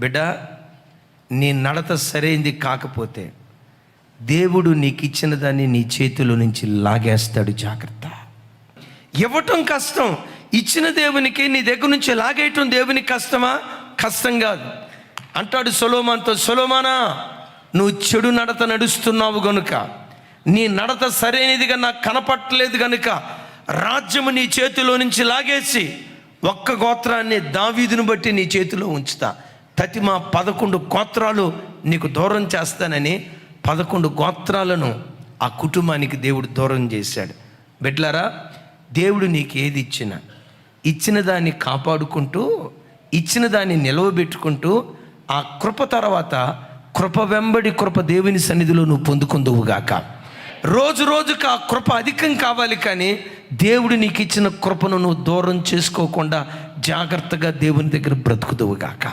బిడ్డ, నీ నడత సరైంది కాకపోతే దేవుడు నీకు ఇచ్చిన దాన్ని నీ చేతిలో నుంచి లాగేస్తాడు. జాగ్రత్త. ఇవ్వటం కష్టం, ఇచ్చిన దేవునికి నీ దగ్గర నుంచి లాగేయటం దేవునికి కష్టమా? కష్టం కాదు. అంటాడు సొలొమోనుతో, సొలొమోనా, నువ్వు చెడు నడత నడుస్తున్నావు గనుక, నీ నడత సరైనదిగా నాకు కనపట్టలేదు గనుక రాజ్యము నీ చేతిలో నుంచి లాగేసి ఒక్క గోత్రాన్ని, దావీదును బట్టి నీ చేతిలో ఉంచుతా. తతిమా 11 గోత్రాలు నీకు దూరం చేస్తానని 11 గోత్రాలను ఆ కుటుంబానికి దేవుడు దూరం చేశాడు. బిడ్డలారా, దేవుడు నీకు ఏది ఇచ్చినా ఇచ్చిన దాన్ని కాపాడుకుంటూ, ఇచ్చిన దాన్ని నిలవబెట్టుకుంటూ, ఆ కృప తర్వాత కృప వెంబడి కృప దేవుని సన్నిధిలో నువ్వు పొందుకుందువుగాక. రోజు రోజుకు ఆ కృప అధికం కావాలి, కానీ దేవుడు నీకు ఇచ్చిన కృపను నువ్వు దూరం చేసుకోకుండా జాగ్రత్తగా దేవుని దగ్గర బ్రతుకుదువుగాక.